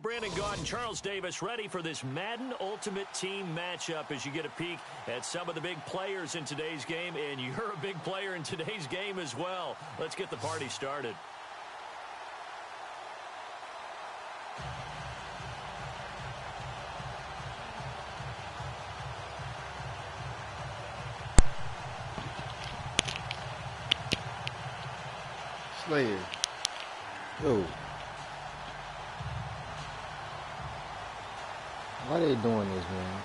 Brandon Gaud and Charles Davis ready for this Madden Ultimate Team matchup as you get a peek at some of the big players in today's game, and you're a big player in today's game as well. Let's get the party started. Slayer. Yo. Why they doing this, man?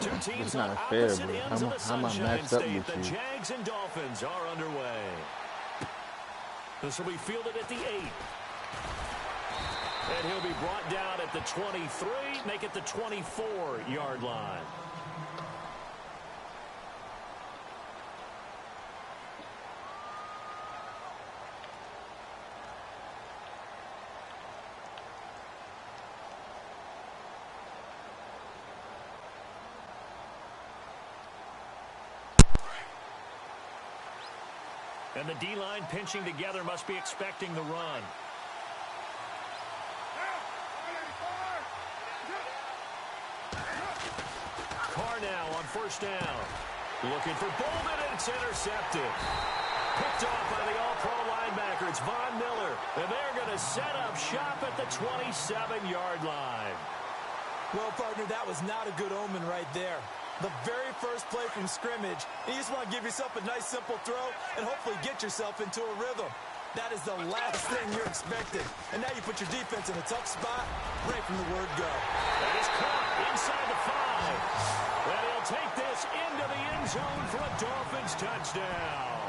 Two teams it's not on fair, opposite bro. ends of the How am I Sunshine matched up State. with The you? Jags and Dolphins are underway. This will be fielded at the 8. And he'll be brought down at the 23, make it the 24-yard line. And the D-line pinching together must be expecting the run. Carr now on first down. Looking for Bolden, and it's intercepted. Picked off by the all-pro linebacker. It's Von Miller. And they're going to set up shop at the 27-yard line. Well, partner, that was not a good omen right there. The very first play from scrimmage, you just want to give yourself a nice, simple throw and hopefully get yourself into a rhythm. That is the last thing you're expecting. And now you put your defense in a tough spot right from the word go. That is caught inside the 5. And he'll take this into the end zone for a Dolphins touchdown.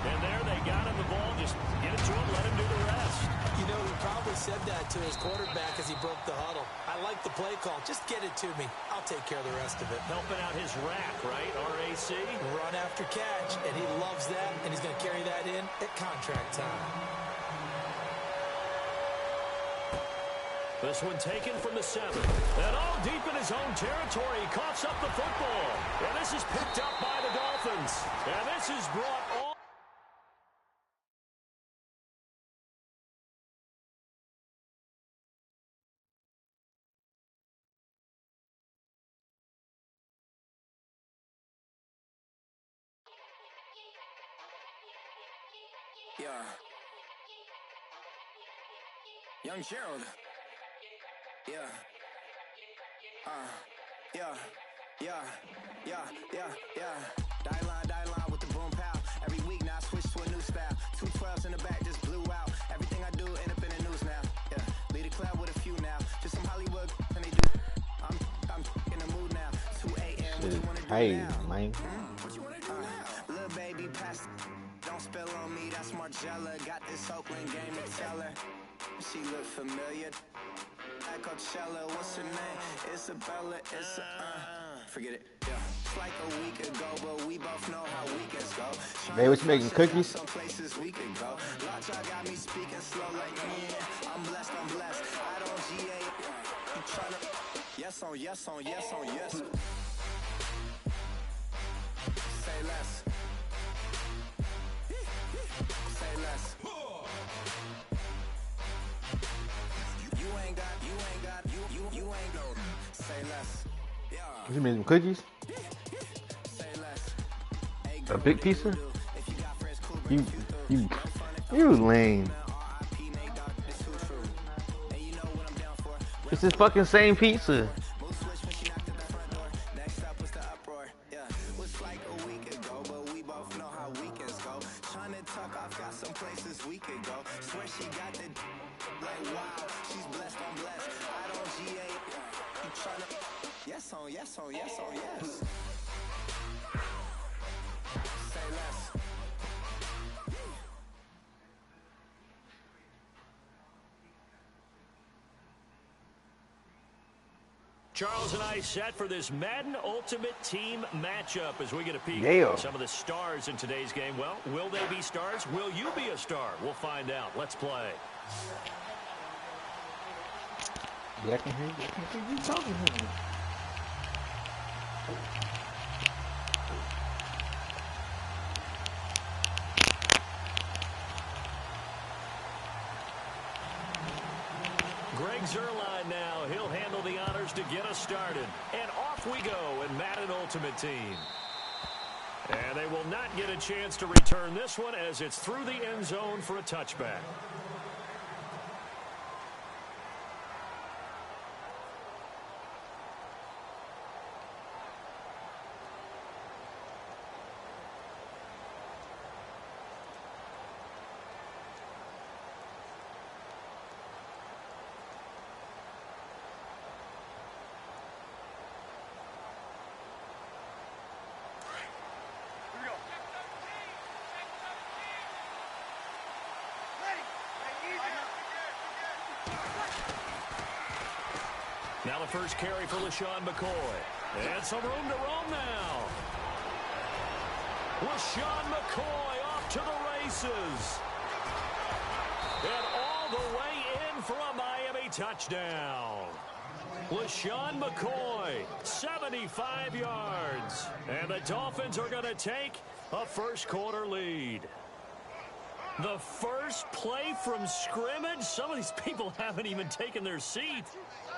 And there they got him the ball. Just get it to him, let him do the rest. You know, he probably said that to his quarterback as he broke the huddle. I like the play call. Just get it to me. I'll take care of the rest of it. Helping out his rack, right? RAC. Run after catch, and he loves that, and he's going to carry that in at contract time. This one taken from the 7. And all deep in his own territory. He coughs up the football. And this is picked up by the Dolphins. And this is brought all. Yeah. Young Gerald. Yeah. Die line with the boom pow. Every week now I switch to a new style. 212s in the back just blew out. Everything I do end up in the news now. Yeah. Lead a club with a few now. Just some Hollywood and they do. I'm in the mood now. 2 a.m. What you wanna do Hey, now? man. What you wanna do now? Little baby pass. Don't spill on me, that's Margella. Got this Oakland game to tell her. She look familiar. At Coachella, what's her name? Isabella, forget it. Yeah. It's like a week ago, but we both know how weekends go. They was making cookies. Some places we could go. Lots y'all got me speaking slow like I'm blessed. I don't GA. You tryna yes on yes. Say less. Say less. You ain't got, say less. Yeah. You made some cookies? Say less. A big pizza? You lame. It's this fucking same pizza. Yes. Say less. Charles and I set for this Madden Ultimate Team matchup as we get a peek Yeah. at some of the stars in today's game. Well, will they be stars? Will you be a star? We'll find out. Let's play. Yeah, I can hear you talking to me. Greg Zuerlein now. He'll handle the honors to get us started. And off we go in Madden Ultimate Team. And they will not get a chance to return this one as it's through the end zone for a touchback. Now the first carry for LaShawn McCoy. And some room to roam now. LaShawn McCoy off to the races. And all the way in for a Miami touchdown. LaShawn McCoy, 75 yards. And the Dolphins are going to take a first quarter lead. The first play from scrimmage? Some of these people haven't even taken their seat.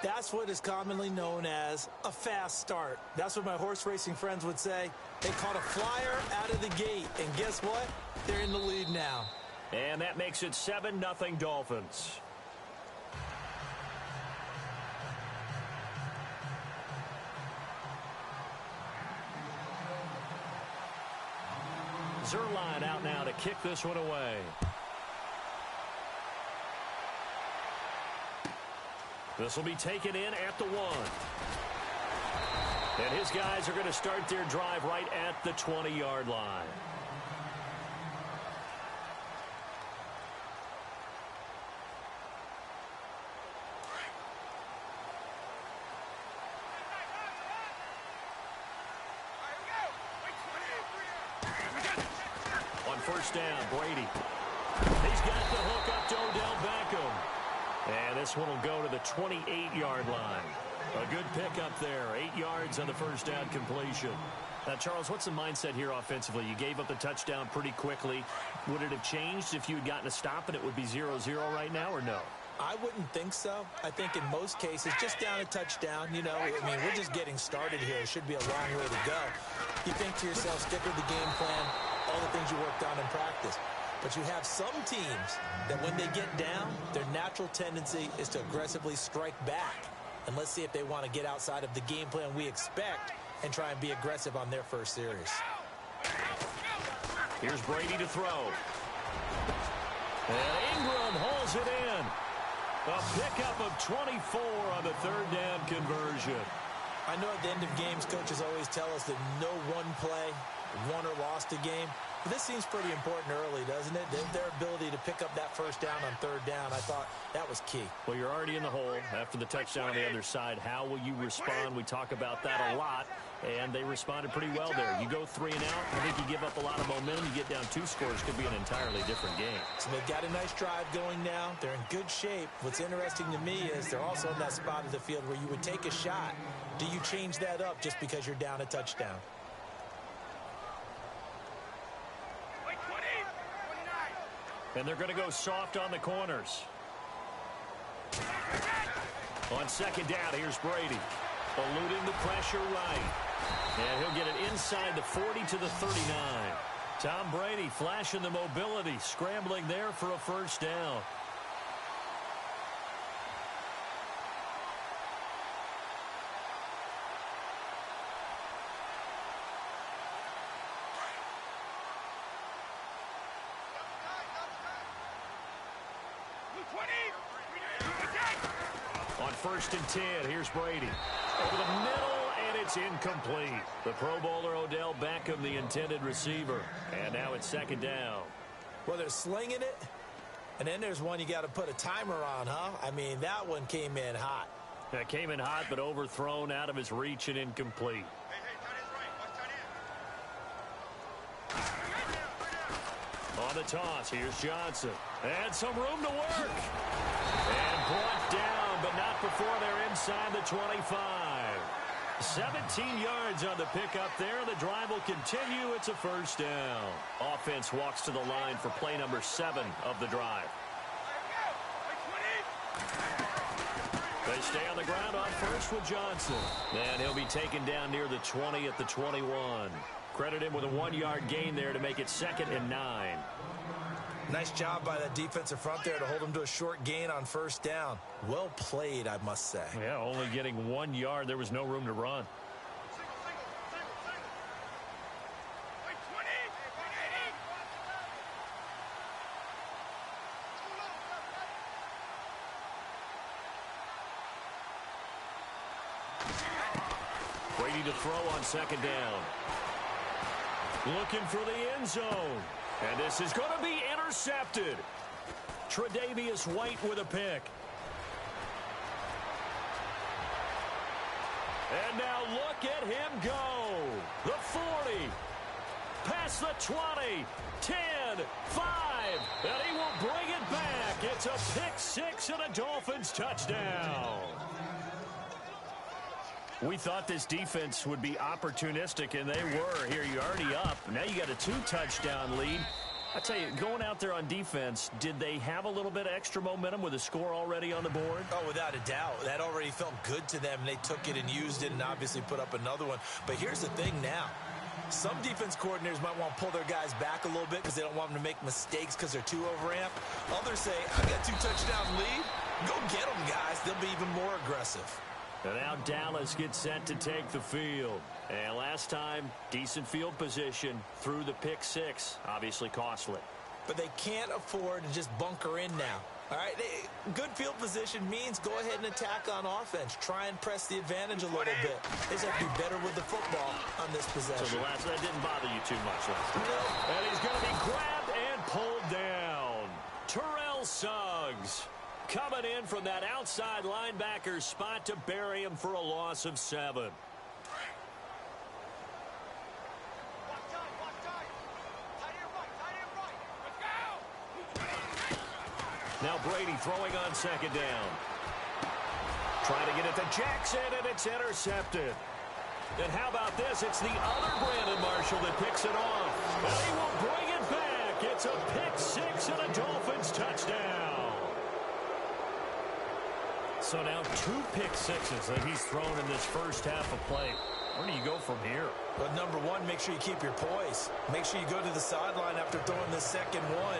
That's what is commonly known as a fast start. That's what my horse racing friends would say. They caught a flyer out of the gate, and guess what? They're in the lead now. And that makes it 7-0 Dolphins. Zuerlein out now to kick this one away. This will be taken in at the 1. And his guys are going to start their drive right at the 20-yard line. On first down, Brady. He's got the hook up to Odell Beckham. And this one will go to the 28-yard line. A good pickup there. 8 yards on the first down completion. Now, Charles, what's the mindset here offensively? You gave up the touchdown pretty quickly. Would it have changed if you had gotten a stop and it would be 0-0 right now, or no? I wouldn't think so. I think in most cases, just down a touchdown, you know, I mean, we're just getting started here. It should be a long way to go. You think to yourself, stick with the game plan, all the things you worked on in practice. But you have some teams that when they get down, their natural tendency is to aggressively strike back. And let's see if they want to get outside of the game plan we expect and try and be aggressive on their first series. Here's Brady to throw. And Ingram hauls it in. A pickup of 24 on the third down conversion. I know at the end of games, coaches always tell us that no one play won or lost a game. But this seems pretty important early, doesn't it? Their ability to pick up that first down on third down, I thought that was key. Well, you're already in the hole after the touchdown on the other side. How will you respond? We talk about that a lot, and they responded pretty well there. You go 3 and out, I think you give up a lot of momentum. You get down 2 scores, could be an entirely different game. So they've got a nice drive going now. They're in good shape. What's interesting to me is they're also in that spot of the field where you would take a shot. Do you change that up just because you're down a touchdown? And they're going to go soft on the corners. On second down, here's Brady. Eluding the pressure right. And he'll get it inside the 40 to the 39. Tom Brady flashing the mobility, scrambling there for a first down. On first and 10, here's Brady. Over the middle, and it's incomplete. The Pro Bowler Odell Beckham, the intended receiver. And now it's second down. Well, they're slinging it, and then there's one you got to put a timer on, huh? I mean, that one came in hot. That came in hot, but overthrown, out of his reach, and incomplete. On the toss, here's Johnson. And some room to work. And brought down, but not before they're inside the 25. 17 yards on the pickup there. The drive will continue. It's a first down. Offense walks to the line for play number 7 of the drive. They stay on the ground on first with Johnson. And he'll be taken down near the 20 at the 21. Credit him with a 1-yard gain there to make it 2nd and 9. Nice job by that defensive front there to hold him to a short gain on first down. Well played, I must say. Yeah, only getting 1 yard. There was no room to run. Brady to throw on 2nd down. Looking for the end zone. And this is going to be intercepted. Tre'Davious White with a pick. And now look at him go. The 40. Past the 20. 10. 5. And he will bring it back. It's a pick 6 and a Dolphins touchdown. We thought this defense would be opportunistic, and they were. Here, you're already up. Now you got a 2-touchdown lead. I tell you, going out there on defense, did they have a little bit of extra momentum with a score already on the board? Oh, without a doubt. That already felt good to them. They took it and used it and obviously put up another one. But here's the thing now. Some defense coordinators might want to pull their guys back a little bit because they don't want them to make mistakes because they're too overamped. Others say, I got a 2-touchdown lead. Go get them, guys. They'll be even more aggressive. And now Dallas gets set to take the field. And last time, decent field position through the pick 6. Obviously costly. But they can't afford to just bunker in now. All right, good field position means go ahead and attack on offense. Try and press the advantage a little bit. They just have to be better with the football on this possession. So that didn't bother you too much last time. No. And he's going to be grabbed and pulled down. Terrell Suggs coming in from that outside linebacker spot to bury him for a loss of 7. Now Brady throwing on 2nd down. Trying to get it to Jackson, and it's intercepted. And how about this? It's the other Brandon Marshall that picks it off. And he will bring it back. It's a pick 6 and a Dolphins touchdown. So now 2 pick 6s that he's thrown in this first half of play. Where do you go from here? Well, number one, make sure you keep your poise. Make sure you go to the sideline after throwing the second one,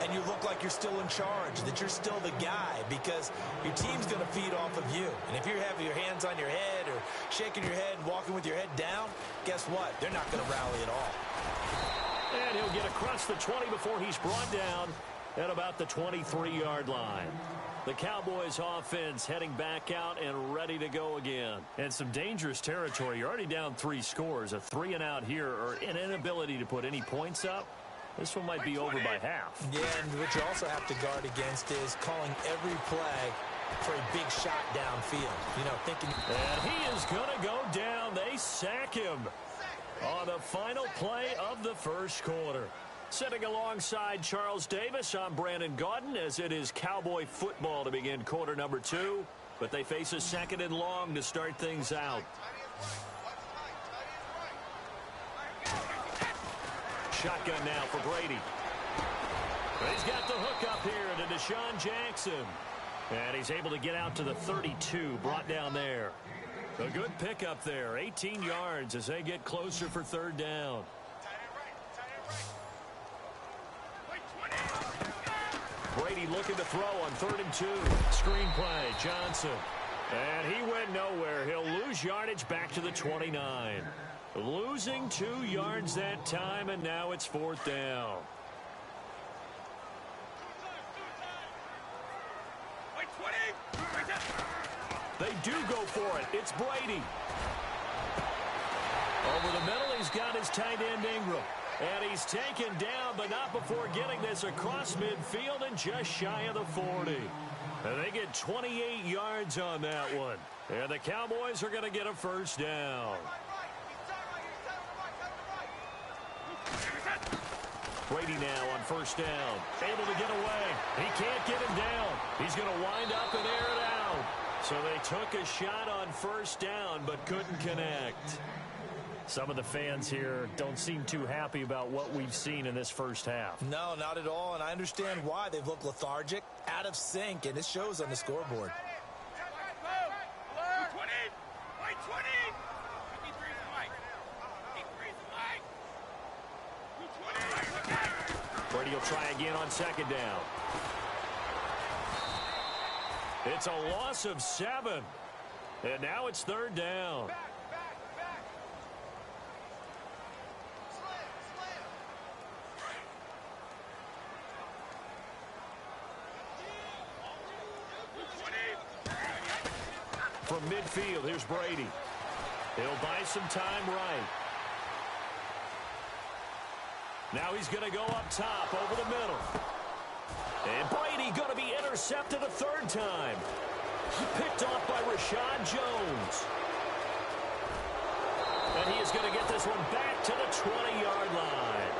and you look like you're still in charge, that you're still the guy, because your team's going to feed off of you. And if you're having your hands on your head or shaking your head and walking with your head down, guess what? They're not going to rally at all. And he'll get across the 20 before he's brought down at about the 23-yard line. The Cowboys offense heading back out and ready to go again. And some dangerous territory. You're already down 3 scores. A 3-and-out here, or an inability to put any points up. This one might be over by half. Yeah, and what you also have to guard against is calling every play for a big shot downfield. You know, thinking. And he is going to go down. They sack him on the final play of the first quarter. Sitting alongside Charles Davis, I'm Brandon Gaudin, as it is Cowboy football to begin quarter number 2. But they face a 2nd and long to start things out. Shotgun now for Brady. He's got the hook up here to Deshaun Jackson. And he's able to get out to the 32, brought down there. A good pickup there, 18 yards as they get closer for 3rd down. Brady looking to throw on 3rd and 2. Screenplay, Johnson. And he went nowhere. He'll lose yardage back to the 29. Losing 2 yards that time, and now it's 4th down. They do go for it. It's Brady. Over the middle, he's got his tight end Ingram. And he's taken down, but not before getting this across midfield and just shy of the 40. And they get 28 yards on that one. And the Cowboys are going to get a 1st down. Brady now on 1st down. Able to get away. He can't get him down. He's going to wind up and air it out. So they took a shot on 1st down, but couldn't connect. Some of the fans here don't seem too happy about what we've seen in this first half. No, not at all, and I understand why. They've looked lethargic, out of sync, and it shows on the scoreboard. he'll try again on second down. It's a loss of 7. And now it's third down. From midfield, here's Brady. He'll buy some time right. Now he's going to go up top over the middle. And Brady going to be intercepted a third time. Picked off by Rashad Jones. And he is going to get this one back to the 20-yard line.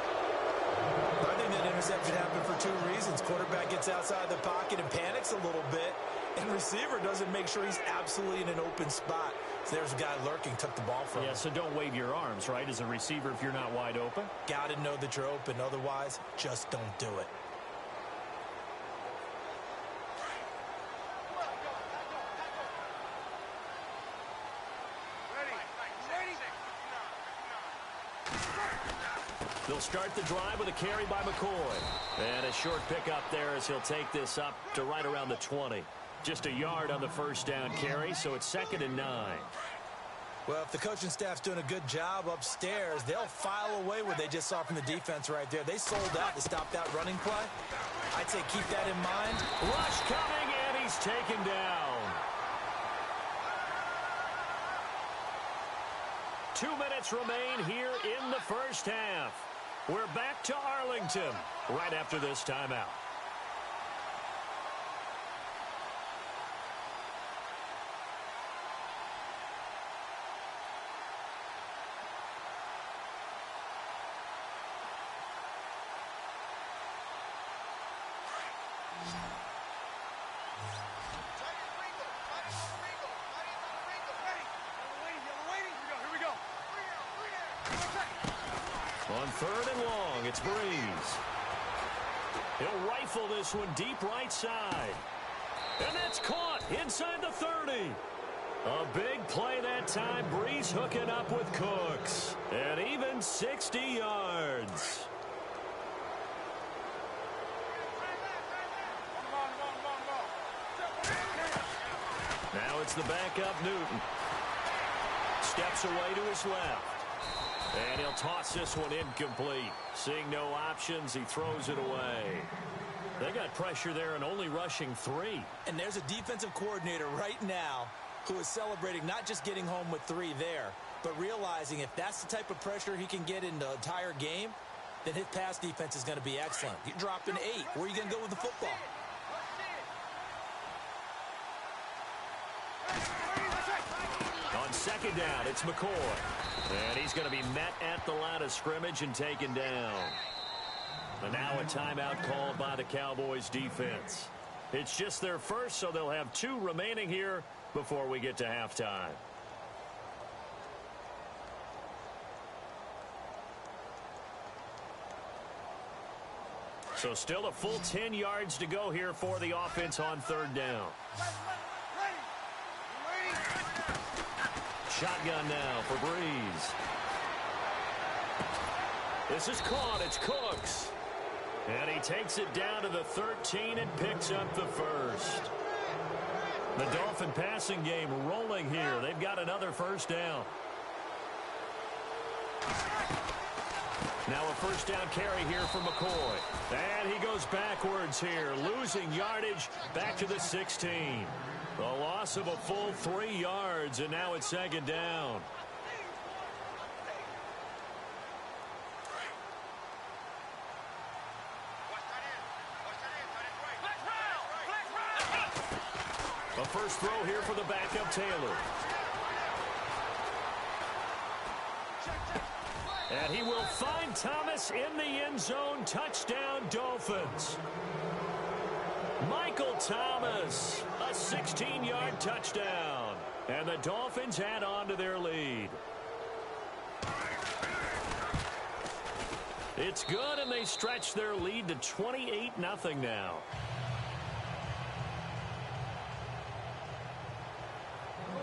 I think that interception happened for 2 reasons. Quarterback gets outside the pocket and panics a little bit. And receiver doesn't make sure he's absolutely in an open spot. So there's a guy lurking, took the ball from him. Yeah, so don't wave your arms, right, as a receiver if you're not wide open. Got to know that you're open. Otherwise, just don't do it. They'll start the drive with a carry by McCoy. And a short pickup there as he'll take this up to right around the 20. Just a yard on the first down carry, so it's 2nd and 9. Well, if the coaching staff's doing a good job upstairs, they'll file away what they just saw from the defense right there. They sold out to stop that running play. I'd say keep that in mind. Rush coming, and he's taken down. 2 minutes remain here in the first half. We're back to Arlington right after this timeout. On 3rd and long, it's Breeze. He'll rifle this one deep right side. And that's caught inside the 30. A big play that time. Breeze hooking up with Cooks. And even 60 yards. Now it's the backup Newton. Steps away to his left. And he'll toss this one incomplete. Seeing no options, he throws it away. They got pressure there and only rushing 3. And there's a defensive coordinator right now who is celebrating not just getting home with 3 there, but realizing if that's the type of pressure he can get in the entire game, then his pass defense is going to be excellent. You're dropping 8. Where are you going to go with the football? On second down, it's McCoy. And he's going to be met at the line of scrimmage and taken down. And now a timeout called by the Cowboys defense. It's just their first, so they'll have 2 remaining here before we get to halftime. So still a full 10 yards to go here for the offense on 3rd down. Shotgun now for Breeze. This is caught. It's Cooks. And he takes it down to the 13 and picks up the first. The Dolphin passing game rolling here. They've got another first down. Now a first down carry here for McCoy. And he goes backwards here, losing yardage back to the 16. The loss of a full 3 yards, and now it's 2nd down. A first throw here for the backup Taylor. And he will find Thomas in the end zone. Touchdown, Dolphins. Michael Thomas, a 16-yard touchdown. And the Dolphins add on to their lead. It's good, and they stretch their lead to 28-0 now.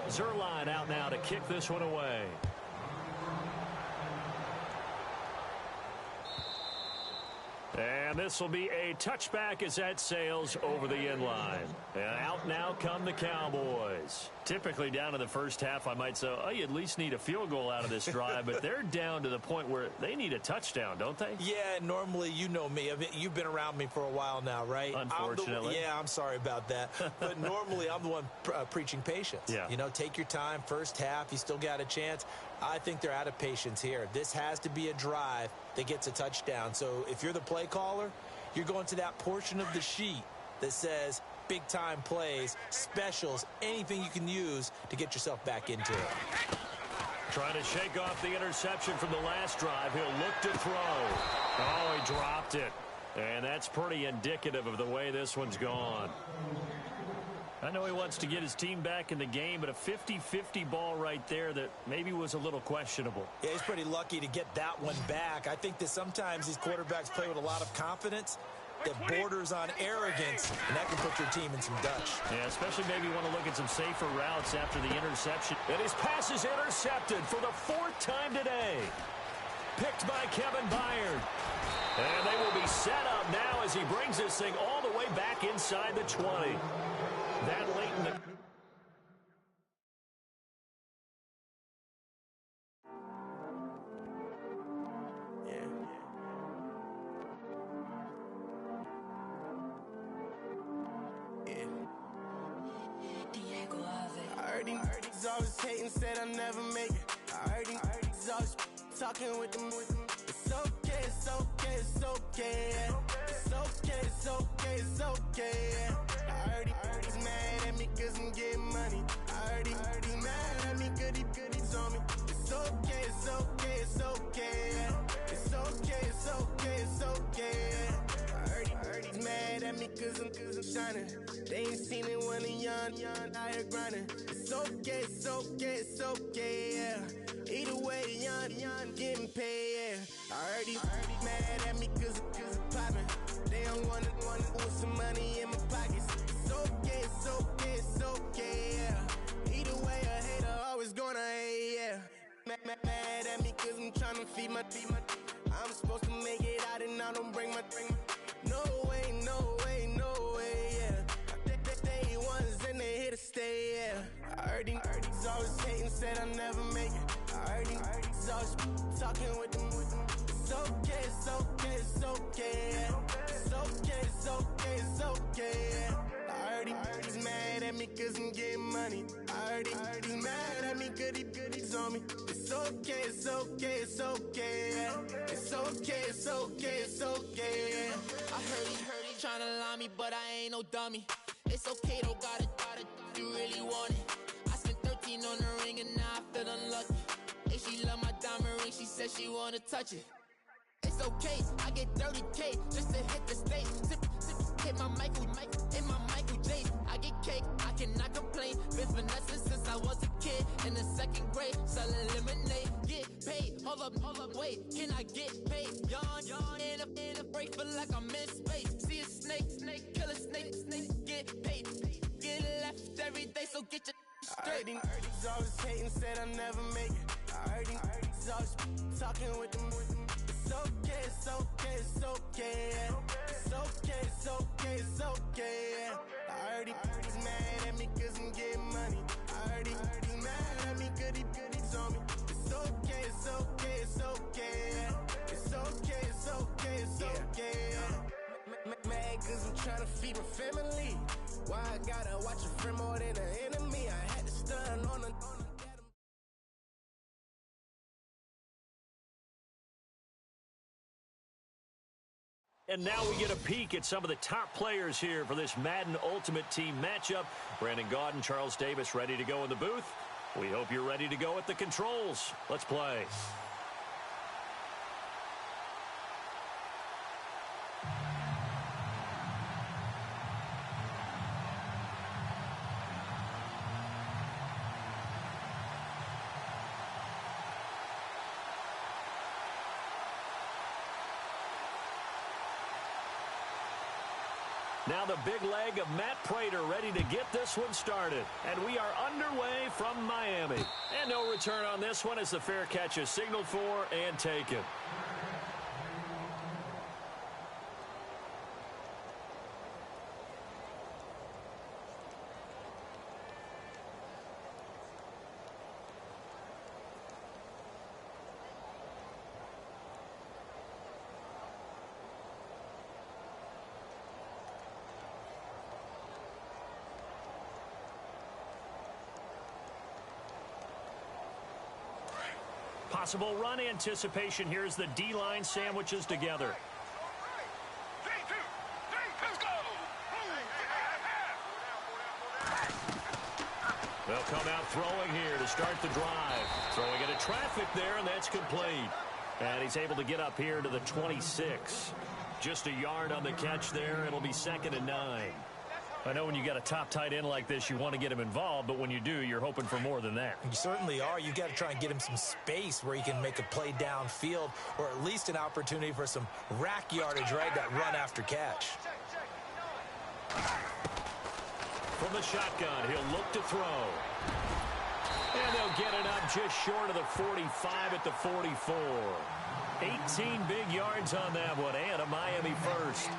Zerline out now to kick this one away. And And this will be a touchback as that sails over the end line. And out now come the Cowboys. Typically down to the first half, I might say, oh, you at least need a field goal out of this drive. But they're down to the point where they need a touchdown, don't they? Yeah, normally, you know me. You've been around me for a while now, right? Unfortunately. I'm sorry about that. But normally, I'm the one preaching patience. Yeah. You know, take your time. First half, you still got a chance. I think they're out of patience here. This has to be a drive that gets a touchdown. So if you're the play caller, you're going to that portion of the sheet that says big-time plays, specials, anything you can use to get yourself back into it. Trying to shake off the interception from the last drive. He'll look to throw. Oh, he dropped it. And that's pretty indicative of the way this one's gone. I know he wants to get his team back in the game, but a 50-50 ball right there that maybe was a little questionable. Yeah, he's pretty lucky to get that one back. I think that sometimes these quarterbacks play with a lot of confidence that borders on arrogance, and that can put your team in some Dutch. Yeah, especially maybe you want to look at some safer routes after the interception. And his pass is intercepted for the 4th time today. Picked by Kevin Byard. And they will be set up now as he brings this thing all the way back inside the 20. That late in the... I heard he's always hating, said I'll never make it. I heard he's always talking with them. It's okay, it's okay, it's okay. It's okay, it's okay, it's okay. I heard he's mad at me cause I'm getting money. I heard he's mad at me cause he's on me. It's okay, it's okay, it's okay. It's okay, it's okay, it's okay. I heard he's mad at me cause I'm shining. They ain't seen it when I'm young, out here grinding. It's okay, it's okay, it's okay, yeah. Either way, young, getting paid, yeah. I heard he's mad at me cause I'm poppin'. They don't wanna put some money in my pockets. It's okay, it's okay, it's okay, yeah. Either way, a hater always gonna hate, yeah. Mad at me cause I'm tryna feed my I'm supposed to make it out and I don't bring my no way, no way, no way, yeah. They ones and they here to stay, yeah. I heard he's always hating, said I'll never make it. I heard he's always talking with them. It's okay, it's okay, it's okay, yeah. It's okay, it's okay, it's okay, yeah. I heard he's mad at me cause I'm getting money. I heard he's mad at me cause he's on me. It's okay, it's okay, it's okay, yeah. It's okay, it's okay, it's okay, yeah. I heard he tryna lie me, but I ain't no dummy. It's okay though, got it, you really want it. I spent 13 on the ring and now I feel unlucky. Hey, she love my diamond ring, she said she wanna touch it. It's okay, I get 30K just to hit the stage. Sip, hit my Michael, in my Michael J. I get cake, I cannot complain. Been finessing since I was a kid in the 2nd grade. Selling lemonade, get paid. Hold up, wait, can I get paid? Yawn, in a break, feel like I'm in space. See a snake, kill a snake, get paid. Get left every day, so get your straight. I heard he's always hating, said I'll never make it. I heard he's always talking with them. It's okay, it's okay, it's okay, yeah. It's okay, it's okay, it's okay, yeah. I heard he's mad at me cause I'm getting money. I heard he's mad at me cause he's on me. It's okay, it's okay, it's okay, yeah. It's okay, it's okay, it's okay, yeah. Mad cause I'm trying to feed my family. Why I gotta watch a friend more than an enemy? I had to stun on a And now we get a peek at some of the top players here for this Madden Ultimate Team matchup. Brandon Gaudin, Charles Davis ready to go in the booth. We hope you're ready to go at the controls. Let's play. Now the big leg of Matt Prater ready to get this one started. And we are underway from Miami. And no return on this one as the fair catch is signaled for and taken. Possible run anticipation here as the D-line sandwiches together. They'll come out throwing here to start the drive. Throwing into traffic there, and that's complete. And he's able to get up here to the 26. Just a yard on the catch there. It'll be 2nd and 9. I know when you got a top tight end like this, you want to get him involved, but when you do, you're hoping for more than that. You certainly are. You've got to try and get him some space where he can make a play downfield, or at least an opportunity for some rack yardage, right? That run after catch. From the shotgun, he'll look to throw. And they'll get it up just short of the 45 at the 44. 18 big yards on that one, and a Miami first.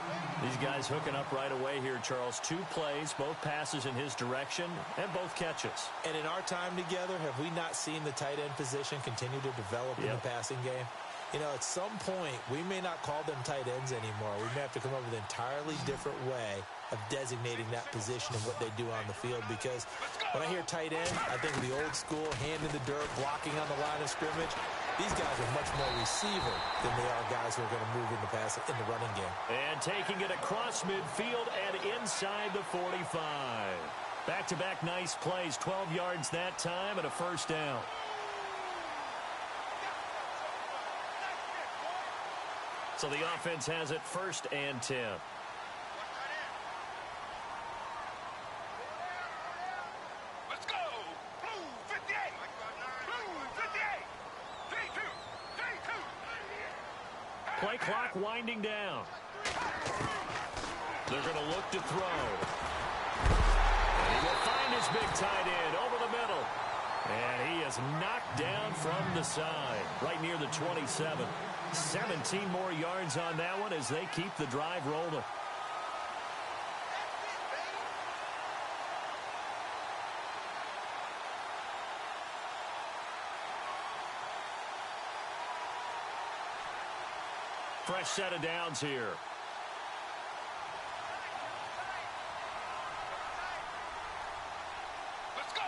These guys hooking up right away here, Charles. 2 plays, both passes in his direction, and both catches. And in our time together, have we not seen the tight end position continue to develop in the passing game? You know, at some point, we may not call them tight ends anymore. We may have to come up with an entirely different way of designating that position and what they do on the field, because when I hear tight end, I think of the old school, hand in the dirt, blocking on the line of scrimmage. These guys are much more receiver than they are guys who are going to move in the running game. And taking it across midfield and inside the 45. Back-to-back nice plays, 12 yards that time and a first down. So the offense has it 1st and 10. Let's go! Blue 58! Blue 58! 3-2! Play clock winding down. They're going to look to throw. And he will find his big tight end over the middle. And he is knocked down from the side, right near the 27. 17 more yards on that one as they keep the drive rolling. Fresh set of downs here. Let's go!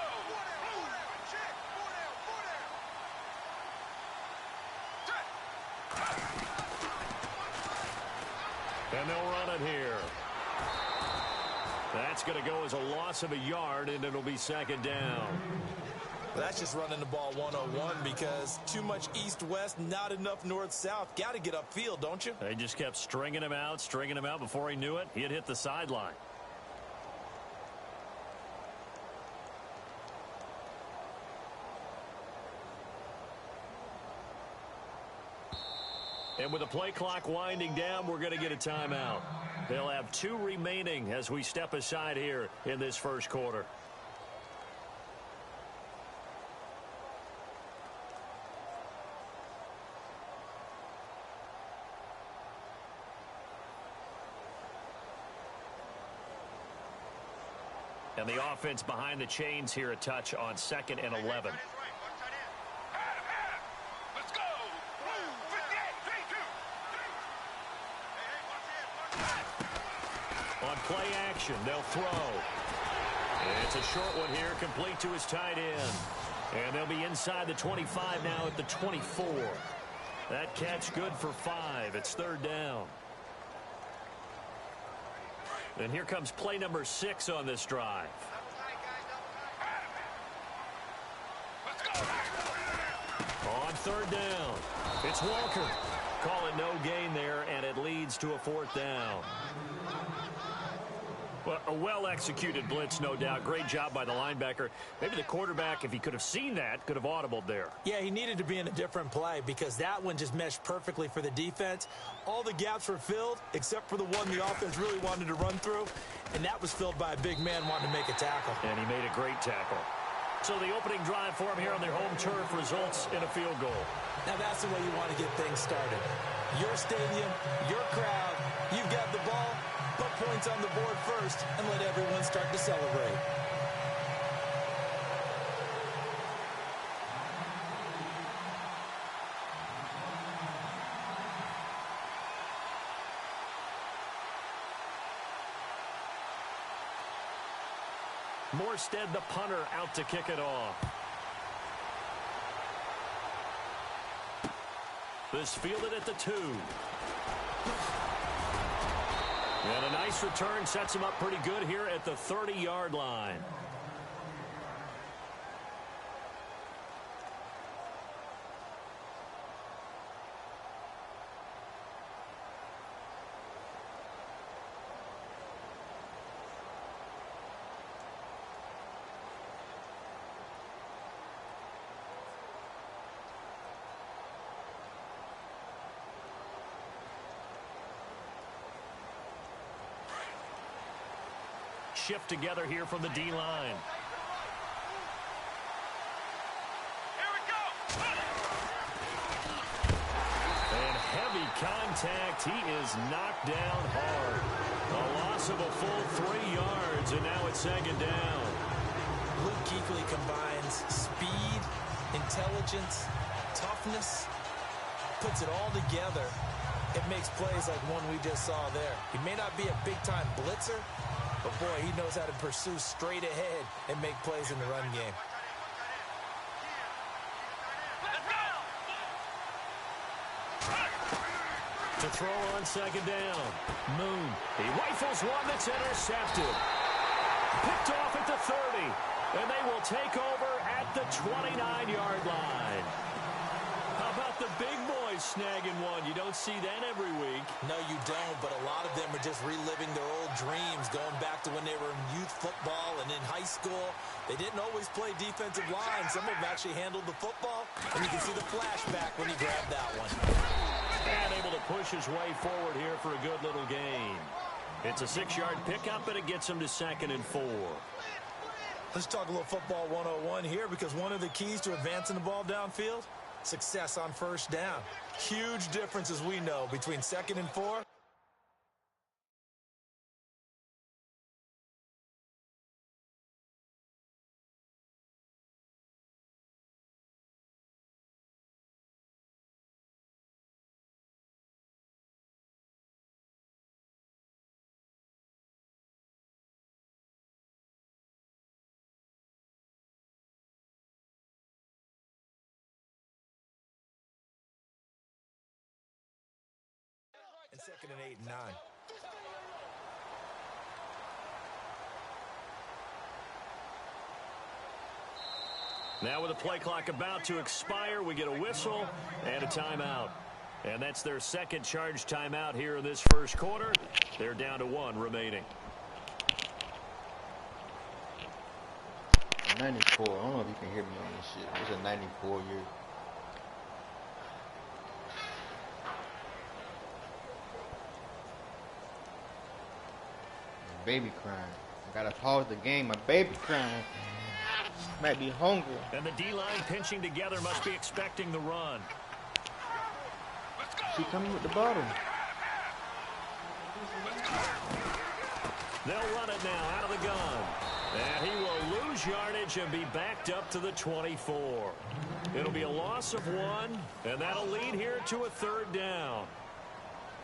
And they'll run it here. That's going to go as a loss of a yard, and it'll be 2nd down. That's just running the ball 101 because too much east-west, not enough north-south. Got to get upfield, don't you? They just kept stringing him out. Before he knew it, he had hit the sideline. And with the play clock winding down, we're going to get a timeout. They'll have 2 remaining as we step aside here in this first quarter. And the offense behind the chains here a touch on 2nd and 11. Let's go! Blue 58! 3-2! On play action, they'll throw. It's a short one here, complete to his tight end. And they'll be inside the 25 now at the 24. That catch good for 5. It's 3rd down. And here comes play number 6 on this drive. On 3rd down, it's Walker. Call it no gain there, and it leads to a 4th down. Well, a well-executed blitz, no doubt. Great job by the linebacker. Maybe the quarterback, if he could have seen that, could have audibled there. Yeah, he needed to be in a different play because that one just meshed perfectly for the defense. All the gaps were filled except for the one the offense really wanted to run through, and that was filled by a big man wanting to make a tackle. And he made a great tackle. So the opening drive for him here on their home turf results in a field goal. Now that's the way you want to get things started. Your stadium, your crowd, you've got the ball. Put points on the board first and let everyone start to celebrate. Morstead, the punter, out to kick it off. This fielded at the 2. And a nice return sets him up pretty good here at the 30-yard line. Shift together here from the D-line. Here we go. And heavy contact. He is knocked down hard. A loss of a full 3 yards, and now it's second down. Luke Kuechly combines speed, intelligence, toughness, puts it all together. It makes plays like one we just saw there. He may not be a big-time blitzer, but, boy, he knows how to pursue straight ahead and make plays in the run game. To throw on second down. Moon. He rifles one that's intercepted. Picked off at the 30. And they will take over at the 29-yard line. How about the big boys snagging one? You don't see that every week. No, you don't, but a lot of them are just reliving their old dreams, going back to when they were in youth football and in high school. They didn't always play defensive line. Some of them actually handled the football, and you can see the flashback when he grabbed that one. And able to push his way forward here for a good little gain. It's a 6-yard pickup, and it gets him to 2nd and 4. Let's talk a little football 101 here, because one of the keys to advancing the ball downfield, success on first down. Huge difference, as we know, between 2nd and 4. And 2nd and 8 and 9. Now with the play clock about to expire, we get a whistle and a timeout. And that's their second charge timeout here in this first quarter. They're down to 1 remaining. 94. I don't know if you can hear me on this shit. It's a 94 year. Baby crying. I gotta pause the game. My baby crying. Might be hungry. And the D-line pinching together must be expecting the run. She coming with the bottom. They'll run it now out of the gun. And he will lose yardage and be backed up to the 24. It'll be a loss of 1, and that'll lead here to a 3rd down.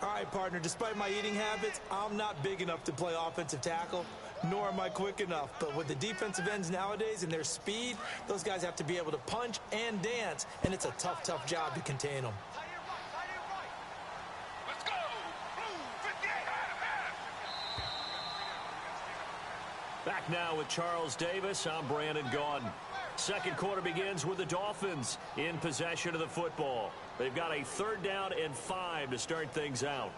All right, partner, despite my eating habits, I'm not big enough to play offensive tackle, nor am I quick enough. But with the defensive ends nowadays and their speed, those guys have to be able to punch and dance, and it's a tough, tough job to contain them. Let's go. Blue 58. Back now with Charles Davis. I'm Brandon Gaudin. Second quarter begins with the Dolphins in possession of the football. They've got a 3rd down and 5 to start things out.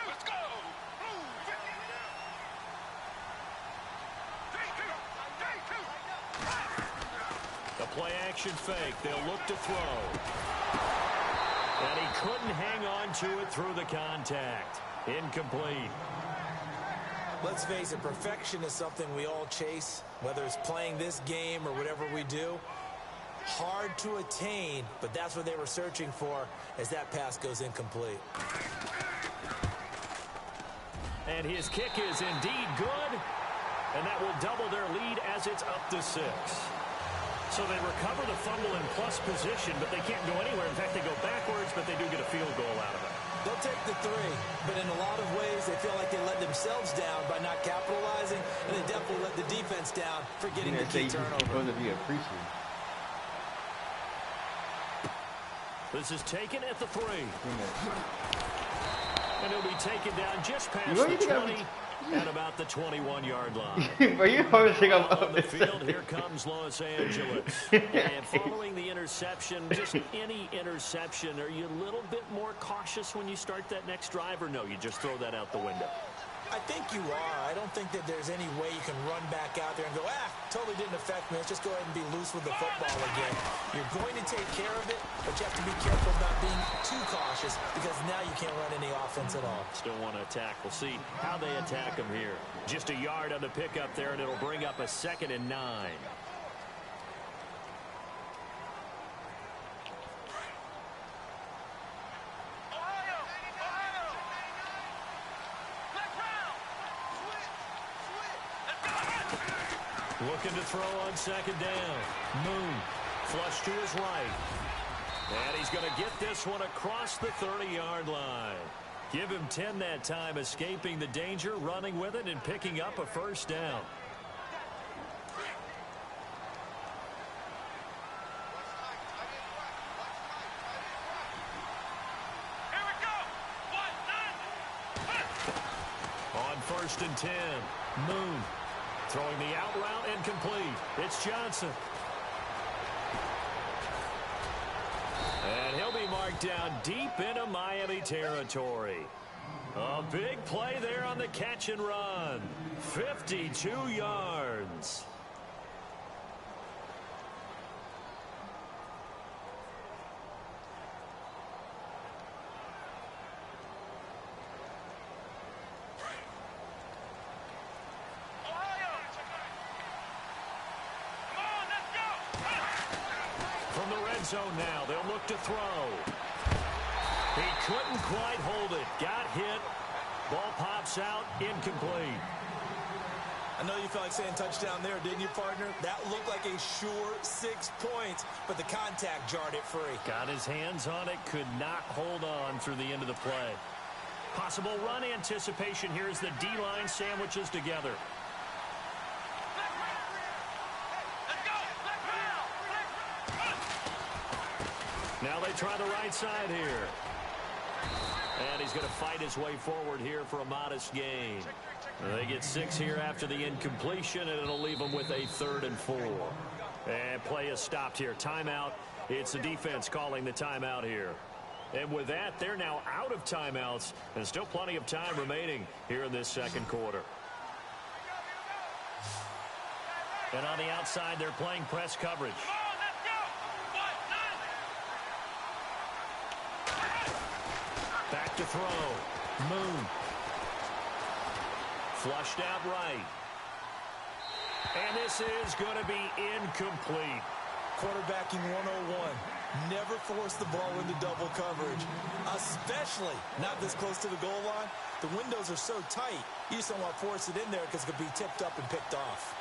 Let's go. Blue 52. The play action fake. They'll look to throw. And he couldn't hang on to it through the contact. Incomplete. Let's face it, perfection is something we all chase, whether it's playing this game or whatever we do. Hard to attain, but that's what they were searching for as that pass goes incomplete. And his kick is indeed good. And that will double their lead as it's up to 6. So they recover the fumble in plus position, but they can't go anywhere. In fact, they go backwards, but they do get a field goal out of it. They'll take the three, but in a lot of ways, they feel like they let themselves down by not capitalizing, and they definitely let the defense down for getting the key turnover. Supposed to be a preacher. This is taken at the 3. And it'll be taken down just past the 20 at about the 21-yard line. But you always think I'm on the field, here comes Los Angeles. And following the interception, just any interception, are you a little bit more cautious when you start that next drive, or no, you just throw that out the window? I think you are. I don't think that there's any way you can run back out there and go, totally didn't affect me. Let's just go ahead and be loose with the football again. You're going to take care of it, but you have to be careful about being too cautious because now you can't run any offense at all. Still want to attack. We'll see how they attack them here. Just a yard on the pickup there, and it'll bring up a 2nd and 9. Looking to throw on 2nd down. Moon, flush to his right. And he's going to get this one across the 30-yard line. Give him 10 that time, escaping the danger, running with it, and picking up a 1st down. Here we go. 1-9. On 1st and 10, Moon. Throwing the out route and complete. It's Johnson. And he'll be marked down deep into Miami territory. A big play there on the catch and run. 52 yards. Zone now. They'll look to throw. He couldn't quite hold it. Got hit. Ball pops out. Incomplete. I know you felt like saying touchdown there, didn't you, partner? That looked like a sure 6 points, but the contact jarred it free. Got his hands on it. Could not hold on through the end of the play. Possible run anticipation here as the D-line sandwiches together. Now they try the right side here. And he's going to fight his way forward here for a modest gain. They get 6 here after the incompletion, and it'll leave them with a 3rd and 4. And play is stopped here. Timeout. It's the defense calling the timeout here. And with that, they're now out of timeouts, and still plenty of time remaining here in this 2nd quarter. And on the outside, they're playing press coverage. Back to throw. Moon. Flushed out right. And this is going to be incomplete. Quarterbacking 101. Never force the ball into double coverage, especially not this close to the goal line. The windows are so tight, you just don't want to force it in there because it could be tipped up and picked off.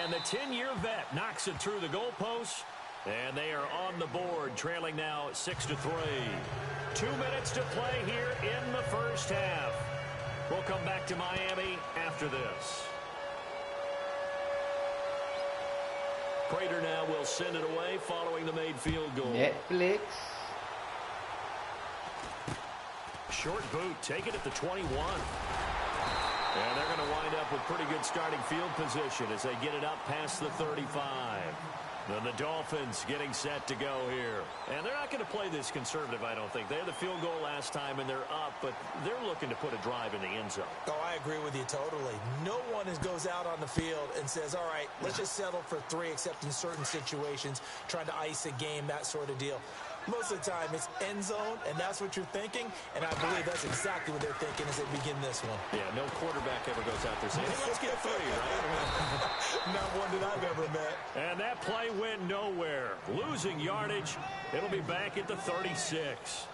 And the 10-year vet knocks it through the goalpost. And they are on the board, trailing now 6-3. 2 minutes to play here in the first half. We'll come back to Miami after this. Prater now will send it away following the made field goal. Netflix. Short boot, take it at the 21. And they're going to wind up with pretty good starting field position as they get it up past the 35. Then the Dolphins getting set to go here. And they're not going to play this conservative, I don't think. They had the field goal last time, and they're up, but they're looking to put a drive in the end zone. Oh, I agree with you totally. No one goes out on the field and says, all right, let's just settle for 3, except in certain situations, trying to ice a game, that sort of deal. Most of the time, it's end zone, and that's what you're thinking, and I believe that's exactly what they're thinking as they begin this one. Yeah, no quarterback ever goes out there saying, hey, let's get 3, right? Not one that I've ever met. And that play went nowhere. Losing yardage. It'll be back at the 36.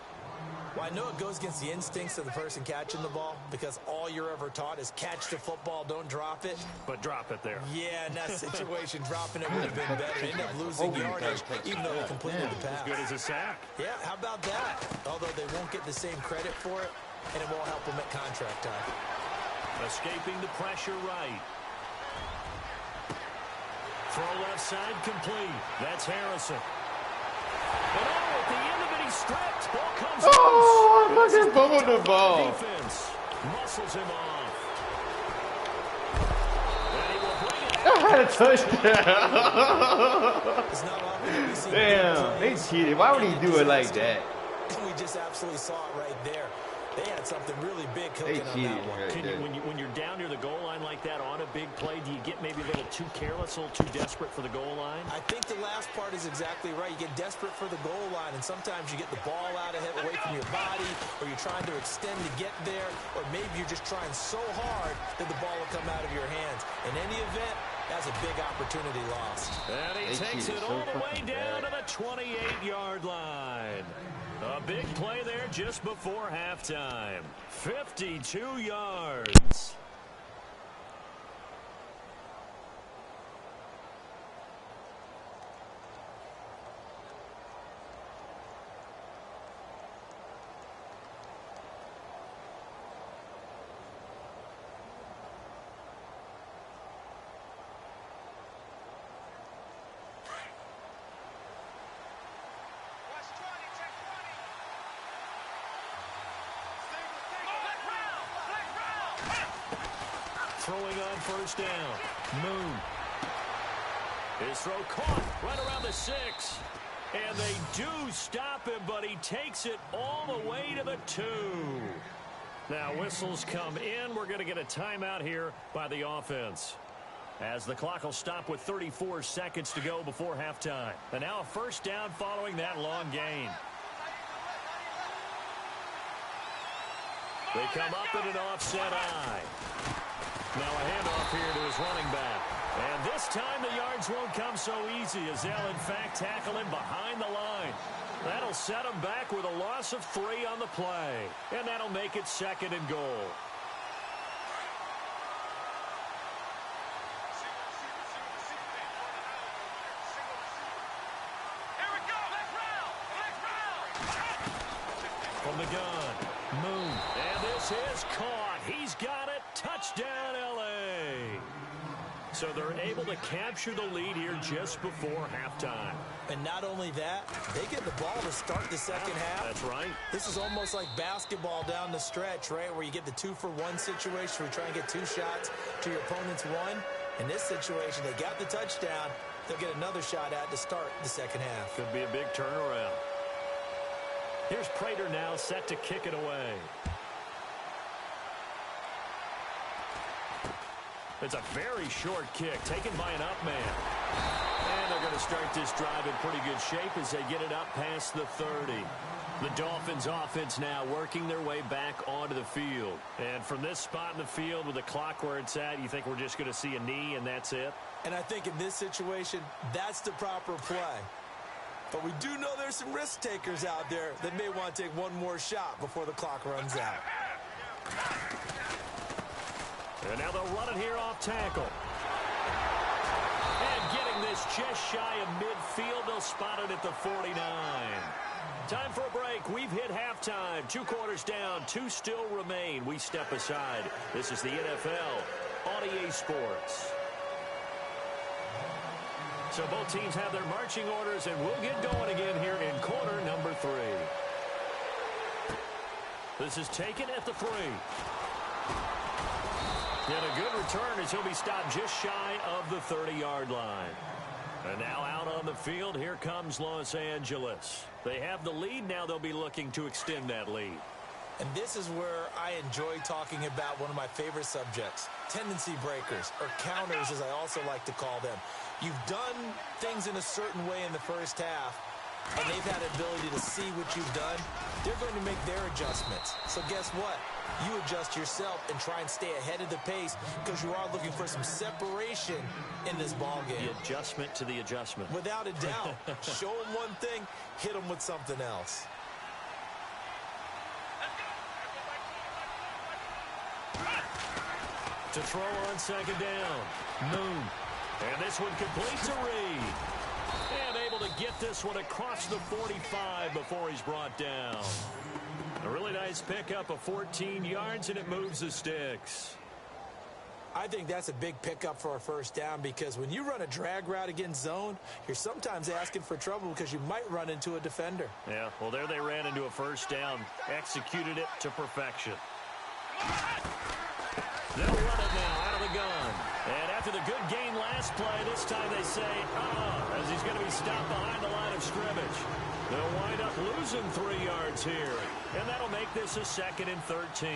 Well, I know it goes against the instincts of the person catching the ball because all you're ever taught is catch the football, don't drop it. But drop it there. Yeah, in that situation, dropping it would have been better. End up losing yardage, even though he completed the pass. As good as a sack. Yeah, how about that? Although they won't get the same credit for it, and it won't help them at contract time. Escaping the pressure right. Throw left side complete. That's Harrison. And oh, at the end of it, he's stripped. Ball comes loose. Oh, look at fumbled the ball. Defense muscles him off. And he will bring it. I had a touchdown. It's not often that we see Damn, they cheated. Why would he do it like that? We just absolutely saw it right there. They had something really big They cooking on cheated that one. right When you're down near the goal line like that on a big play, do you get maybe a little too careless, a little too desperate for the goal line? I think the last part is exactly right. You get desperate for the goal line, and sometimes you get the ball out ahead, away from your body, or you're trying to extend to get there, or maybe you're just trying so hard that the ball will come out of your hands. In any event, that's a big opportunity lost. And he takes it all the way down to the 28-yard line. A big play there just before halftime. 52 yards. Throwing on first down. Moon. His throw caught right around the 6. And they do stop him, but he takes it all the way to the 2. Now whistles come in. We're going to get a timeout here by the offense, as the clock will stop with 34 seconds to go before halftime. And now a first down following that long gain. They come up in an offset eye. Now a handoff here to his running back. And this time the yards won't come so easy, as they'll in fact tackle him behind the line. That'll set him back with a loss of 3 on the play. And that'll make it 2nd and goal. Here we go. Let's round. From the gun, Moon. And this is caught. He's got it. Touchdown, L.A. So they're able to capture the lead here just before halftime. And not only that, they get the ball to start the second half. That's right. This is almost like basketball down the stretch, right, where you get the 2-for-1 situation where you try and get 2 shots to your opponent's 1. In this situation, they got the touchdown. They'll get another shot at to start the second half. Could be a big turnaround. Here's Prater now set to kick it away. It's a very short kick taken by an up man. And they're going to start this drive in pretty good shape as they get it up past the 30. The Dolphins offense now working their way back onto the field. And from this spot in the field with the clock where it's at, you think we're just going to see a knee and that's it? And I think in this situation, that's the proper play. But we do know there's some risk takers out there that may want to take one more shot before the clock runs out. And now they'll run it here off tackle. And getting this just shy of midfield, they'll spot it at the 49. Time for a break. We've hit halftime. 2 quarters down, 2 still remain. We step aside. This is the NFL on EA Sports. So both teams have their marching orders, and we'll get going again here in quarter number 3. This is taken at the 3. And a good return as he'll be stopped just shy of the 30-yard line. And now out on the field, here comes Los Angeles. They have the lead. Now they'll be looking to extend that lead. And this is where I enjoy talking about one of my favorite subjects, tendency breakers, or counters as I also like to call them. You've done things in a certain way in the first half, and they've had the ability to see what you've done. They're going to make their adjustments. So guess what? You adjust yourself and try and stay ahead of the pace because you are looking for some separation in this ball game. The adjustment to the adjustment. Without a doubt. Show them one thing, hit them with something else. To throw on second down. Moon. And this one complete to Reed. And able to get this one across the 45 before he's brought down. A really nice pickup of 14 yards, and it moves the sticks. I think that's a big pickup for a first down because when you run a drag route against zone, you're sometimes asking for trouble because you might run into a defender. Yeah, well, there they ran into a first down, executed it to perfection. They'll run it now out of the gun. And after the good gain last play, this time they say, as he's going to be stopped behind the line of scrimmage. They'll wind up losing 3 yards here, and that'll make this a 2nd and 13.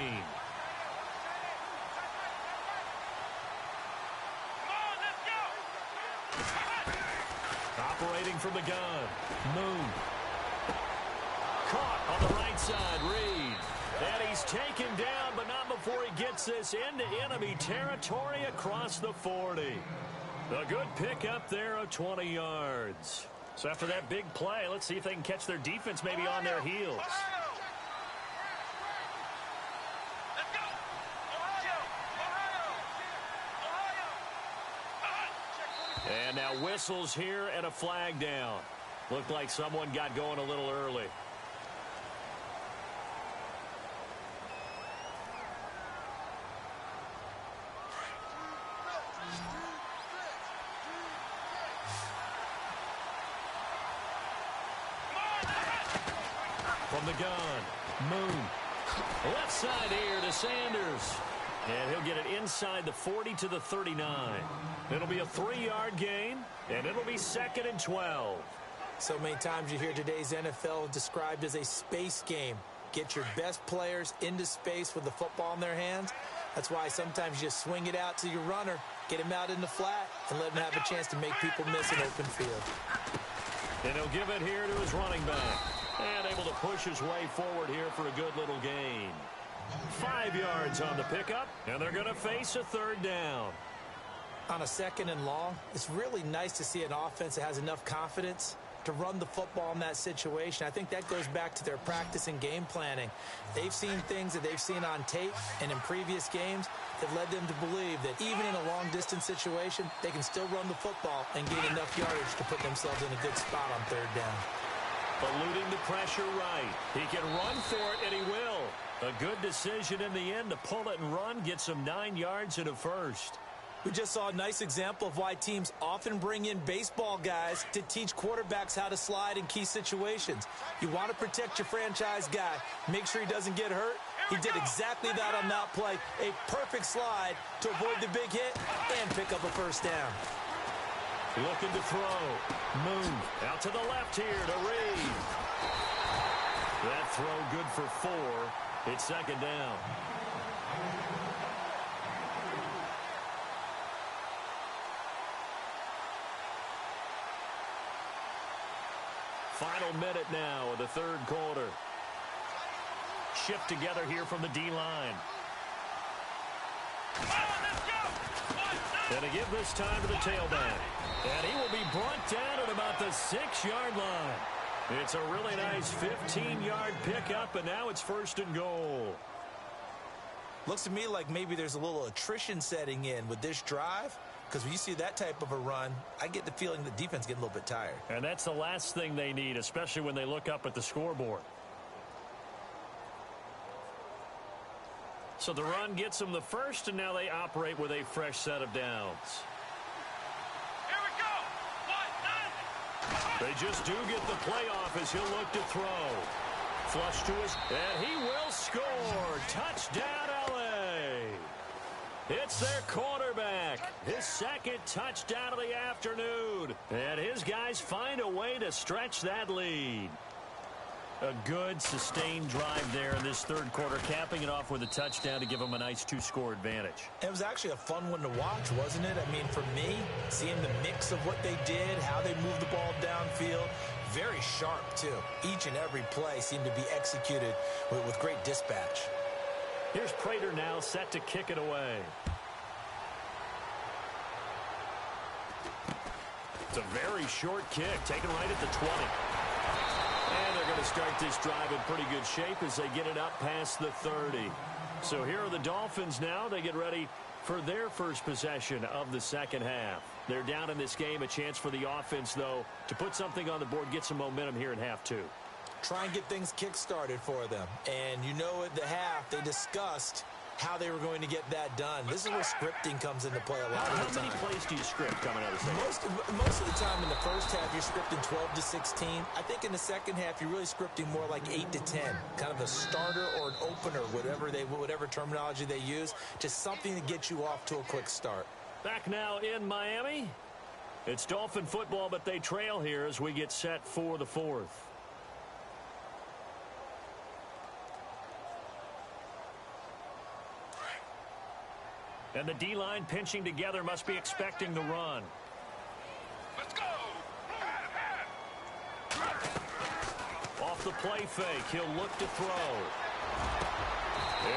Operating from the gun. Moon. Caught on the right side. Reed. And he's taken down, but not before he gets this into enemy territory across the 40. A good pickup there of 20 yards. So after that big play, let's see if they can catch their defense maybe on their heels. And now whistles here and a flag down. Looked like someone got going a little early. From the gun, Moon. Left side here to Sanders. And he'll get it inside the 40 to the 39. It'll be a 3-yard gain, and it'll be 2nd and 12. So many times you hear today's NFL described as a space game. Get your best players into space with the football in their hands. That's why sometimes you just swing it out to your runner, get him out in the flat, and let him have a chance to make people miss an open field. And he'll give it here to his running back. And able to push his way forward here for a good little gain. 5 yards on the pickup, and they're going to face a 3rd down. On a 2nd and long, it's really nice to see an offense that has enough confidence to run the football in that situation. I think that goes back to their practice and game planning. They've seen things that they've seen on tape and in previous games that led them to believe that even in a long-distance situation, they can still run the football and gain enough yardage to put themselves in a good spot on 3rd down. Eluding the pressure right. He can run for it, and he will. A good decision in the end to pull it and run, get some 9 yards and a first. We just saw a nice example of why teams often bring in baseball guys to teach quarterbacks how to slide in key situations. You want to protect your franchise guy. Make sure he doesn't get hurt. He did exactly that on that play. A perfect slide to avoid the big hit and pick up a first down. Looking to throw. Moon out to the left here to Reed. That throw good for 4. It's 2nd down. Final minute now of the 3rd quarter. Shift together here from the D-line. And a give this time to the tailback. And he will be brought down at about the 6-yard line. It's a really nice 15-yard pickup, and now it's 1st and goal. Looks to me like maybe there's a little attrition setting in with this drive. Because when you see that type of a run, I get the feeling the defense getting a little bit tired. And that's the last thing they need, especially when they look up at the scoreboard. So the run gets them the first, and now they operate with a fresh set of downs. Here we go. 1, 9. They just do get the play off as he'll look to throw. Flush to his, and he will score. Touchdown, L.A. It's their quarterback. His 2nd touchdown of the afternoon. And his guys find a way to stretch that lead. A good, sustained drive there in this 3rd quarter, capping it off with a touchdown to give them a nice 2-score advantage. It was actually a fun one to watch, wasn't it? I mean, for me, seeing the mix of what they did, how they moved the ball downfield, very sharp, too. Each and every play seemed to be executed with great dispatch. Here's Prater now set to kick it away. It's a very short kick, taken right at the 20. And they're going to start this drive in pretty good shape as they get it up past the 30. So here are the Dolphins now. They get ready for their first possession of the second half. They're down in this game. A chance for the offense, though, to put something on the board, get some momentum here in half two. Try and get things kick-started for them. And you know at the half, they discussed how they were going to get that done. This is where scripting comes into play a lot of the time. How many plays do you script coming out of the second? Most of the time in the first half, you're scripting 12 to 16. I think in the second half, you're really scripting more like 8 to 10. Kind of a starter or an opener, whatever terminology they use. Just something to get you off to a quick start. Back now in Miami. It's Dolphin football, but they trail here as we get set for the fourth. And the D-line pinching together, must be expecting the run. Let's go! Off the play fake, he'll look to throw.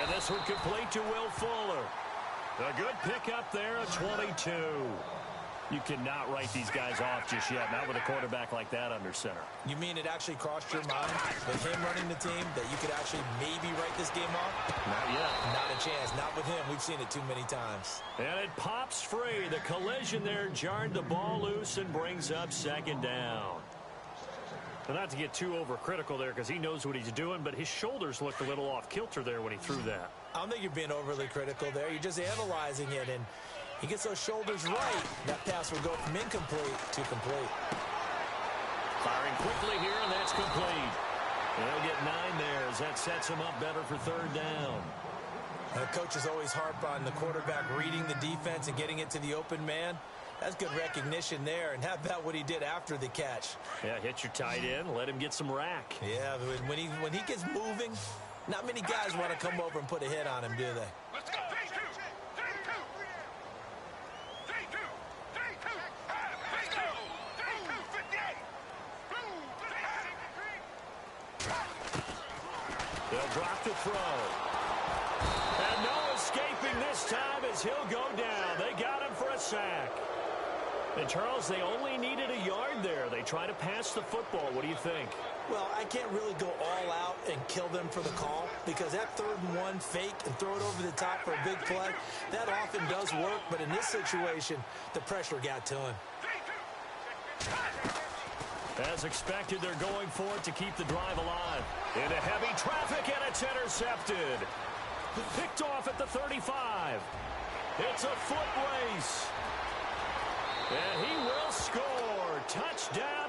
And this one complete to Will Fuller. A good pickup there at 22. You cannot write these guys off just yet, not with a quarterback like that under center. You mean it actually crossed your mind with him running the team that you could actually maybe write this game off? Not yet. Not a chance. Not with him. We've seen it too many times. And it pops free. The collision there jarred the ball loose and brings up second down. Now, not to get too overcritical there because he knows what he's doing, but his shoulders looked a little off kilter there when he threw that. I don't think you're being overly critical there. You're just analyzing it, and he gets those shoulders right. That pass will go from incomplete to complete. Firing quickly here, and that's complete. And they'll get 9 there as that sets him up better for third down. The coaches always harp on the quarterback reading the defense and getting it to the open man. That's good recognition there. And how about what he did after the catch? Yeah, hit your tight end, let him get some rack. Yeah, when he gets moving, not many guys want to come over and put a hit on him, do they? Let's go! 3-2! 3-2! 3-2! 3-2! Let's go! 3-2! 58! They'll drop the throw. And no escaping this time as he'll go down. They got him for a sack. And, Charles, they only needed a yard there. They try to pass the football. What do you think? Well, I can't really go all out and kill them for the call because that 3rd and 1 fake and throw it over the top for a big play, that often does work. But in this situation, the pressure got to him. As expected, they're going for it to keep the drive alive. Into heavy traffic, and it's intercepted. Picked off at the 35. It's a foot race. And he will score. Touchdown.